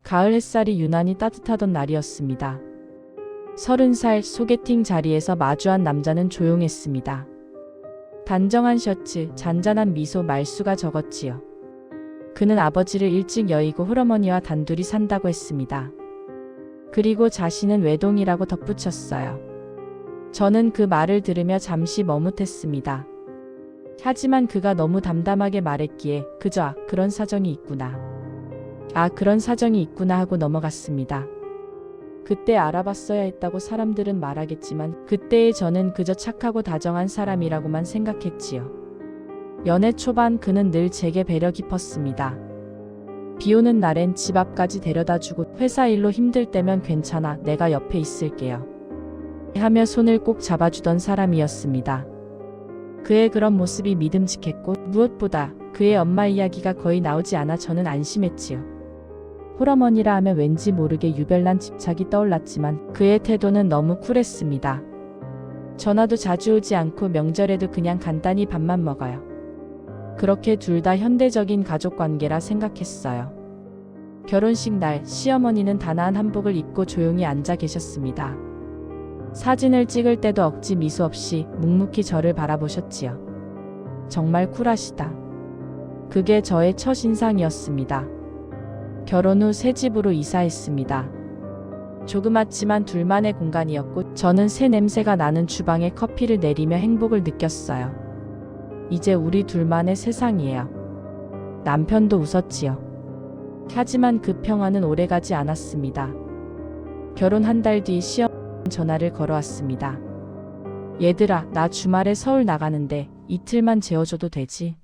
가을 햇살이 유난히 따뜻하던 날이었습니다. 30살 소개팅 자리에서 마주한 남자는 조용했습니다. 단정한 셔츠, 잔잔한 미소, 말수가 적었지요. 그는 아버지를 일찍 여의고 홀어머니와 단둘이 산다고 했습니다. 그리고 자신은 외동이라고 덧붙였어요. 저는 그 말을 들으며 잠시 머뭇했습니다. 하지만 그가 너무 담담하게 말했기에 그저 그런 사정이 있구나. 그런 사정이 있구나 하고 넘어갔습니다. 그때 알아봤어야 했다고 사람들은 말하겠지만 그때의 저는 그저 착하고 다정한 사람이라고만 생각했지요. 연애 초반 그는 늘 제게 배려 깊었습니다. 비 오는 날엔 집 앞까지 데려다주고 회사 일로 힘들 때면 괜찮아, 내가 옆에 있을게요 하며 손을 꼭 잡아주던 사람이었습니다. 그의 그런 모습이 믿음직했고 무엇보다 그의 엄마 이야기가 거의 나오지 않아 저는 안심했지요. 홀어머니라 하면 왠지 모르게 유별난 집착이 떠올랐지만 그의 태도는 너무 쿨했습니다. 전화도 자주 오지 않고 명절에도 그냥 간단히 밥만 먹어요. 그렇게 둘 다 현대적인 가족관계라 생각했어요. 결혼식 날 시어머니는 단아한 한복을 입고 조용히 앉아 계셨습니다. 사진을 찍을 때도 억지 미소 없이 묵묵히 저를 바라보셨지요. 정말 쿨하시다. 그게 저의 첫인상이었습니다. 결혼 후 새 집으로 이사했습니다. 조그맣지만 둘만의 공간이었고 저는 새 냄새가 나는 주방에 커피를 내리며 행복을 느꼈어요. 이제 우리 둘만의 세상이에요. 남편도 웃었지요. 하지만 그 평화는 오래가지 않았습니다. 결혼 한 달 뒤 시어머니는 전화를 걸어왔습니다. 얘들아, 나 주말에 서울 나가는데 이틀만 재워줘도 되지?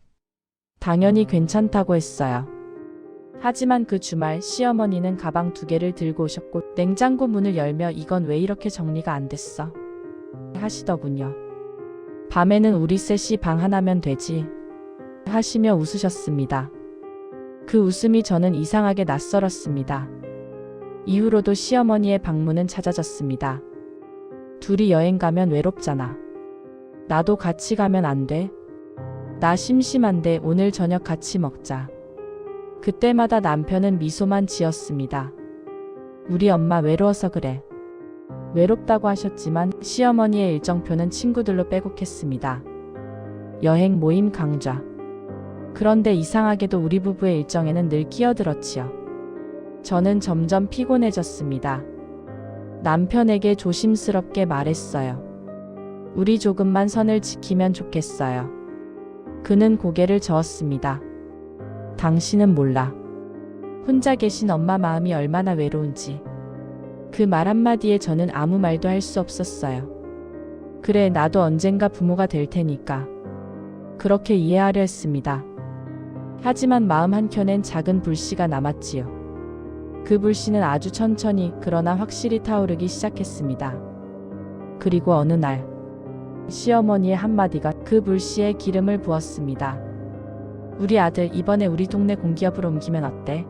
당연히 괜찮다고 했어요. 하지만 그 주말 시어머니는 가방 2개를 들고 오셨고 냉장고 문을 열며 이건 왜 이렇게 정리가 안 됐어? 하시더군요. 밤에는 우리 셋이 방 하나면 되지? 하시며 웃으셨습니다. 그 웃음이 저는 이상하게 낯설었습니다. 이후로도 시어머니의 방문은 잦아졌습니다. 둘이 여행 가면 외롭잖아. 나도 같이 가면 안 돼? 나 심심한데 오늘 저녁 같이 먹자. 그때마다 남편은 미소만 지었습니다. 우리 엄마 외로워서 그래. 외롭다고 하셨지만 시어머니의 일정표는 친구들로 빼곡했습니다. 여행, 모임, 강좌. 그런데 이상하게도 우리 부부의 일정에는 늘 끼어들었지요. 저는 점점 피곤해졌습니다. 남편에게 조심스럽게 말했어요. 우리 조금만 선을 지키면 좋겠어요. 그는 고개를 저었습니다. 당신은 몰라. 혼자 계신 엄마 마음이 얼마나 외로운지. 그 말 한마디에 저는 아무 말도 할 수 없었어요. 그래, 나도 언젠가 부모가 될 테니까. 그렇게 이해하려 했습니다. 하지만 마음 한켠엔 작은 불씨가 남았지요. 그 불씨는 아주 천천히 그러나 확실히 타오르기 시작했습니다. 그리고 어느 날 시어머니의 한마디가 그 불씨에 기름을 부었습니다. 우리 아들 이번에 우리 동네 공기업으로 옮기면 어때?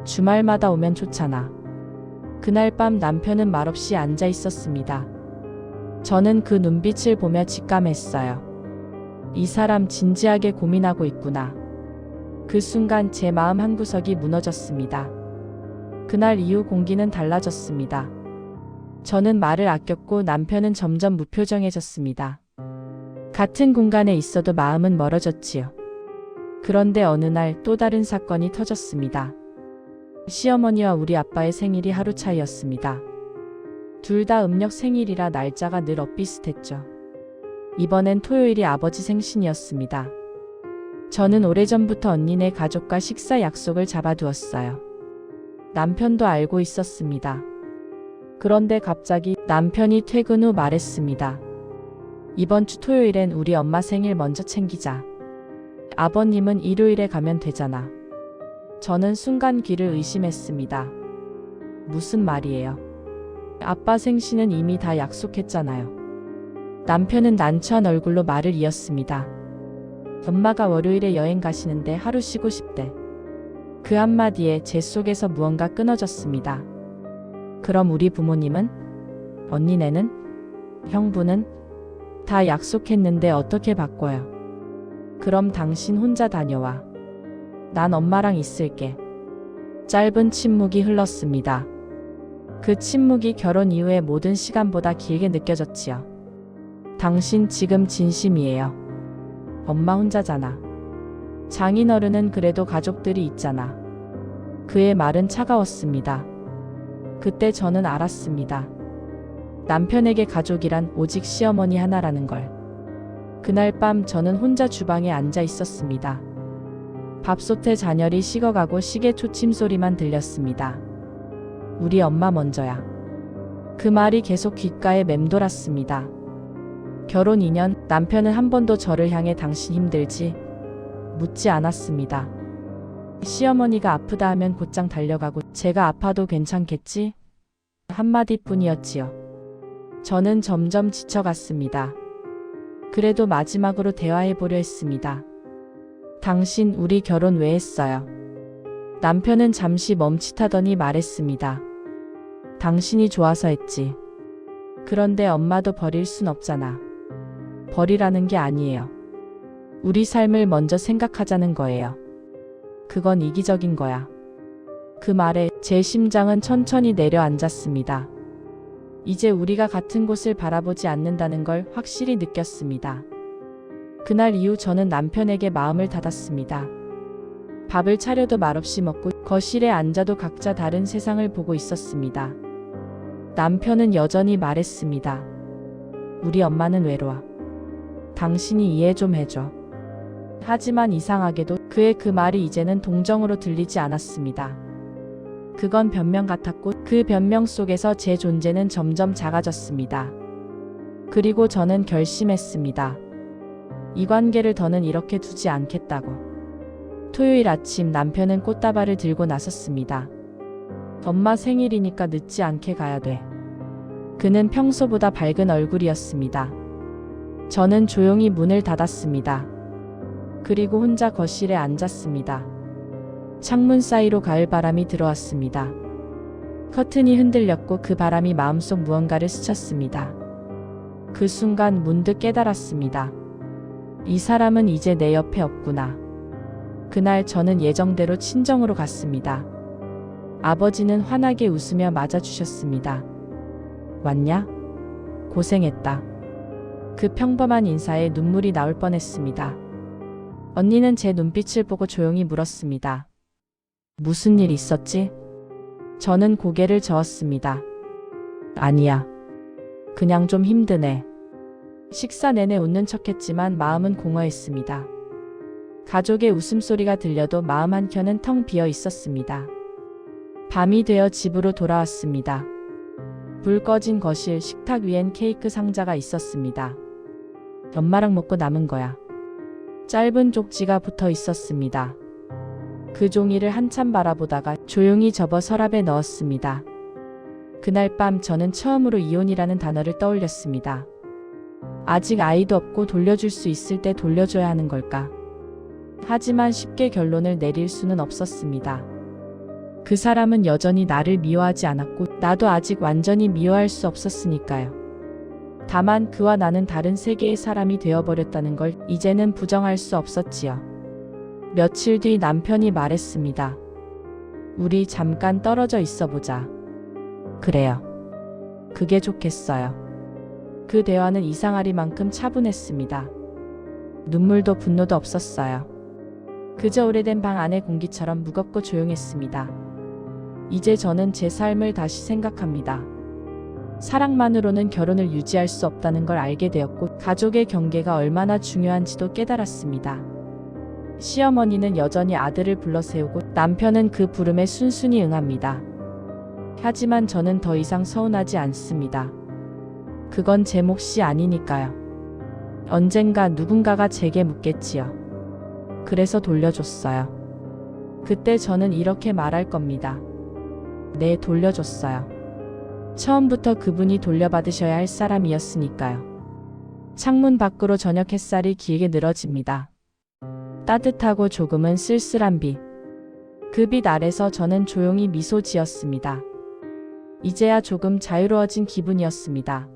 주말마다 오면 좋잖아. 그날 밤 남편은 말없이 앉아 있었습니다. 저는 그 눈빛을 보며 직감했어요. 이 사람 진지하게 고민하고 있구나. 그 순간 제 마음 한구석이 무너졌습니다. 그날 이후 공기는 달라졌습니다. 저는 말을 아꼈고 남편은 점점 무표정해졌습니다. 같은 공간에 있어도 마음은 멀어졌지요. 그런데 어느 날 또 다른 사건이 터졌습니다. 시어머니와 우리 아빠의 생일이 하루 차이였습니다. 둘 다 음력 생일이라 날짜가 늘 엇비슷했죠. 이번엔 토요일이 아버지 생신이었습니다. 저는 오래전부터 언니네 가족과 식사 약속을 잡아두었어요. 남편도 알고 있었습니다. 그런데 갑자기 남편이 퇴근 후 말했습니다. 이번 주 토요일엔 우리 엄마 생일 먼저 챙기자. 아버님은 일요일에 가면 되잖아. 저는 순간 귀를 의심했습니다. 무슨 말이에요? 아빠 생신은 이미 다 약속했잖아요. 남편은 난처한 얼굴로 말을 이었습니다. 엄마가 월요일에 여행 가시는데 하루 쉬고 싶대. 그 한마디에 제 속에서 무언가 끊어졌습니다. 그럼 우리 부모님은? 언니네는? 형부는? 다 약속했는데 어떻게 바꿔요? 그럼 당신 혼자 다녀와. 난 엄마랑 있을게. 짧은 침묵이 흘렀습니다. 그 침묵이 결혼 이후의 모든 시간보다 길게 느껴졌지요. 당신 지금 진심이에요. 엄마 혼자잖아. 장인어른은 그래도 가족들이 있잖아. 그의 말은 차가웠습니다. 그때 저는 알았습니다. 남편에게 가족이란 오직 시어머니 하나라는 걸. 그날 밤 저는 혼자 주방에 앉아 있었습니다. 밥솥에 잔열이 식어가고 시계 초침 소리만 들렸습니다. 우리 엄마 먼저야. 그 말이 계속 귓가에 맴돌았습니다. 결혼 2년, 남편은 한 번도 저를 향해 당신 힘들지? 묻지 않았습니다. 시어머니가 아프다 하면 곧장 달려가고 제가 아파도 괜찮겠지? 한마디뿐이었지요. 저는 점점 지쳐갔습니다. 그래도 마지막으로 대화해보려 했습니다. 당신 우리 결혼 왜 했어요? 남편은 잠시 멈칫하더니 말했습니다. 당신이 좋아서 했지. 그런데 엄마도 버릴 순 없잖아. 버리라는 게 아니에요. 우리 삶을 먼저 생각하자는 거예요. 그건 이기적인 거야. 그 말에 제 심장은 천천히 내려앉았습니다. 이제 우리가 같은 곳을 바라보지 않는다는 걸 확실히 느꼈습니다. 그날 이후 저는 남편에게 마음을 닫았습니다. 밥을 차려도 말없이 먹고 거실에 앉아도 각자 다른 세상을 보고 있었습니다. 남편은 여전히 말했습니다. 우리 엄마는 외로워. 당신이 이해 좀 해줘. 하지만 이상하게도 그의 그 말이 이제는 동정으로 들리지 않았습니다. 그건 변명 같았고 그 변명 속에서 제 존재는 점점 작아졌습니다. 그리고 저는 결심했습니다. 이 관계를 더는 이렇게 두지 않겠다고. 토요일 아침 남편은 꽃다발을 들고 나섰습니다. 엄마 생일이니까 늦지 않게 가야 돼. 그는 평소보다 밝은 얼굴이었습니다. 저는 조용히 문을 닫았습니다. 그리고 혼자 거실에 앉았습니다. 창문 사이로 가을바람이 들어왔습니다. 커튼이 흔들렸고 그 바람이 마음속 무언가를 스쳤습니다. 그 순간 문득 깨달았습니다. 이 사람은 이제 내 옆에 없구나. 그날 저는 예정대로 친정으로 갔습니다. 아버지는 환하게 웃으며 맞아주셨습니다. 왔냐? 고생했다. 그 평범한 인사에 눈물이 나올 뻔했습니다. 언니는 제 눈빛을 보고 조용히 물었습니다. 무슨 일 있었지? 저는 고개를 저었습니다. 아니야. 그냥 좀 힘드네. 식사 내내 웃는 척했지만 마음은 공허했습니다. 가족의 웃음소리가 들려도 마음 한켠은 텅 비어 있었습니다. 밤이 되어 집으로 돌아왔습니다. 불 꺼진 거실, 식탁 위엔 케이크 상자가 있었습니다. 엄마랑 먹고 남은 거야. 짧은 쪽지가 붙어 있었습니다. 그 종이를 한참 바라보다가 조용히 접어 서랍에 넣었습니다. 그날 밤 저는 처음으로 이혼이라는 단어를 떠올렸습니다. 아직 아이도 없고 돌려줄 수 있을 때 돌려줘야 하는 걸까? 하지만 쉽게 결론을 내릴 수는 없었습니다. 그 사람은 여전히 나를 미워하지 않았고 나도 아직 완전히 미워할 수 없었으니까요. 다만 그와 나는 다른 세계의 사람이 되어버렸다는 걸 이제는 부정할 수 없었지요. 며칠 뒤 남편이 말했습니다. 우리 잠깐 떨어져 있어보자. 그래요. 그게 좋겠어요. 그 대화는 이상하리만큼 차분했습니다. 눈물도 분노도 없었어요. 그저 오래된 방 안의 공기처럼 무겁고 조용했습니다. 이제 저는 제 삶을 다시 생각합니다. 사랑만으로는 결혼을 유지할 수 없다는 걸 알게 되었고 가족의 경계가 얼마나 중요한지도 깨달았습니다. 시어머니는 여전히 아들을 불러세우고 남편은 그 부름에 순순히 응합니다. 하지만 저는 더 이상 서운하지 않습니다. 그건 제 몫이 아니니까요. 언젠가 누군가가 제게 묻겠지요. 그래서 돌려줬어요. 그때 저는 이렇게 말할 겁니다. 네, 돌려줬어요. 처음부터 그분이 돌려받으셔야 할 사람이었으니까요. 창문 밖으로 저녁 햇살이 길게 늘어집니다. 따뜻하고 조금은 쓸쓸한 빛. 그 빛 아래서 저는 조용히 미소 지었습니다. 이제야 조금 자유로워진 기분이었습니다.